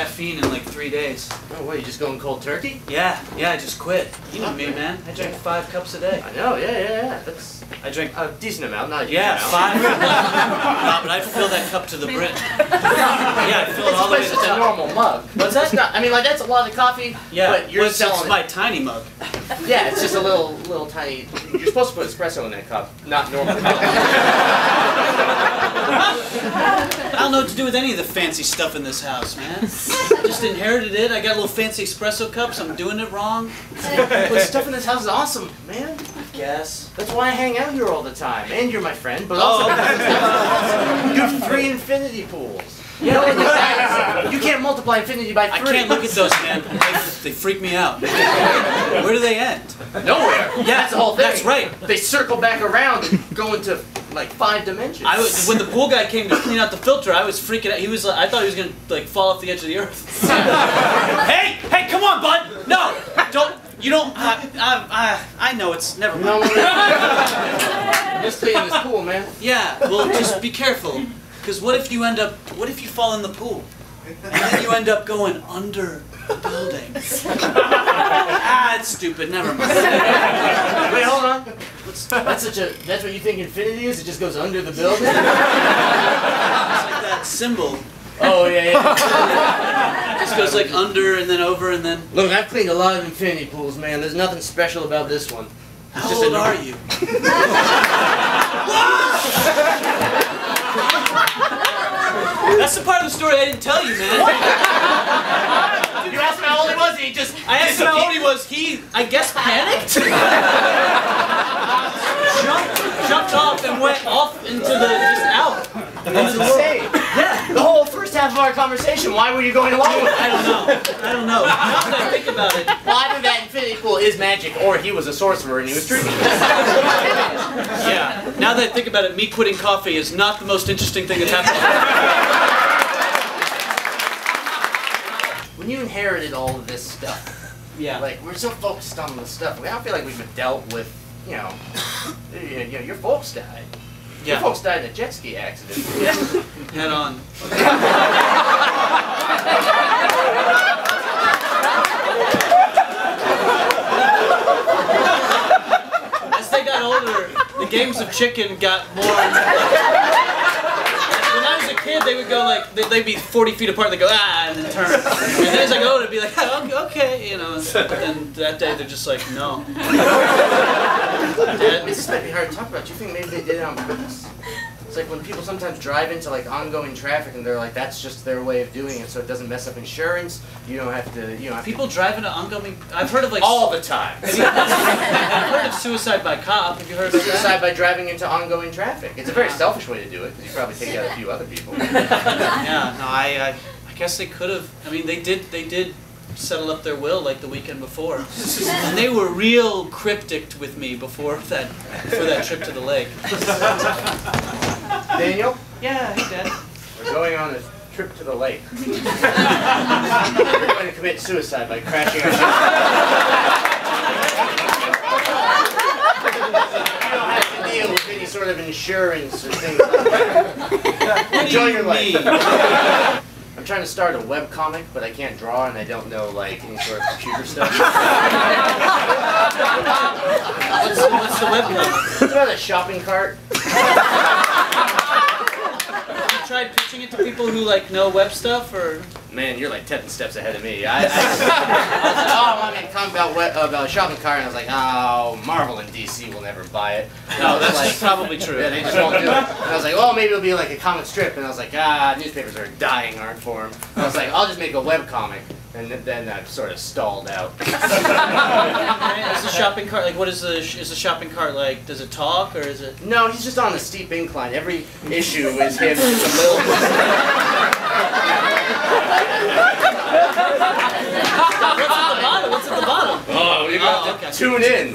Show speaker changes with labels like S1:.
S1: caffeine in like 3 days.
S2: Oh, what, you just going cold turkey?
S1: Yeah, I just quit. You know me, man. I drink 5 cups a day.
S2: I know, yeah.
S1: I drink
S2: a decent amount, not a huge
S1: amount. 5. No, but I fill that cup to the brim. Yeah, I fill it all the way to the top.
S2: It's a normal mug. What's that? I mean, like, that's a lot of coffee, but you're selling
S1: it's my tiny mug.
S2: Yeah, it's just a little tiny... You're supposed to put espresso in that cup, not normal.
S1: I don't know what to do with any of the fancy stuff in this house, man. I just inherited it. I got little fancy espresso cups. I'm doing it wrong.
S2: But stuff in this house is awesome, man.
S1: I guess.
S2: That's why I hang out here all the time. And you're my friend, but also you have 3 infinity pools. Yeah, you can't multiply infinity by 3.
S1: I can't look at those, man. They freak me out. Where do they end?
S2: Nowhere. Yeah, that's the whole thing.
S1: That's right.
S2: They circle back around and go into like 5 dimensions.
S1: When the pool guy came to clean out the filter, I was freaking out. He was like, I thought he was gonna like fall off the edge of the earth. Hey, come on, bud. No, don't. You don't. I know it's never mind.
S2: No, just cleaning this pool, man.
S1: Yeah. Well, just be careful. Because what if you fall in the pool, and then you end up going under the building? It's stupid, never mind.
S2: Wait, hold on. That's what you think infinity is? It just goes under the building? It's
S1: like that symbol.
S2: Oh, yeah.
S1: It just goes like under and then over and then...
S2: Look, I've cleaned a lot of infinity pools, man. There's nothing special about this one.
S1: How old are you? That's the part of the story I didn't tell you, man.
S2: You asked him how old he was, and he just...
S1: I asked him how old he was. He, I guess, panicked? jumped off and went off into just out.
S2: That's insane. Yeah. The whole first half of our conversation, why were you going along with it?
S1: I don't know. Now that I think about it.
S2: Well, either that infinity pool is magic, or he was a sorcerer and he was tricking us.
S1: Yeah. Now that I think about it, me quitting coffee is not the most interesting thing that's happened.
S2: When you inherited all of this stuff, like, we're so focused on the stuff, I don't feel like we've dealt with, your folks died. Yeah. Your folks died in a jet ski accident.
S1: Head on. As they got older, the games of chicken got more... When I was a kid, they would go like, they'd be 40 feet apart, they'd go, and then turn. And then as I got older, it'd be like, oh, okay, But then that day, they're just like, no.
S2: This might be hard to talk about. Do you think maybe they did it on purpose? It's like when people sometimes drive into like ongoing traffic and they're like, that's just their way of doing it, so it doesn't mess up insurance. You don't have to,
S1: People drive into ongoing... I've heard of like...
S2: all the time.
S1: I've heard of suicide by cop. Have you heard of
S2: suicide by driving into ongoing traffic? It's a very selfish way to do it, because you probably take out a few other people.
S1: Yeah, no, I guess they could have... I mean, they did settle up their will like the weekend before. And they were real cryptic with me before that trip to the lake.
S2: Daniel?
S1: Yeah, hey Dad.
S2: We're going on a trip to the lake. We're going to commit suicide by crashing our ship. You don't have to deal with any sort of insurance or things like that. Enjoy your life. I'm trying to start a webcomic, but I can't draw and I don't know like any sort of computer stuff.
S1: What's the webcomic?
S2: It's about a shopping cart.
S1: Have you tried pitching it to people who like know web stuff, or?
S2: Man, you're like 10 steps ahead of me. I was like, I made a comic about a shopping cart, and I was like, oh, Marvel and DC will never buy it.
S1: No, that's like, probably true.
S2: Yeah, they just won't do it. And I was like, well, maybe it'll be like a comic strip, and I was like, newspapers are a dying art form. And I was like, I'll just make a web comic, and then I've sort of stalled out.
S1: Is the shopping cart like? What is the shopping cart like? Does it talk or is it?
S2: No, he's just on a steep incline. Every issue is him just a little.
S1: What's at the bottom?
S2: Oh, you got to tune in.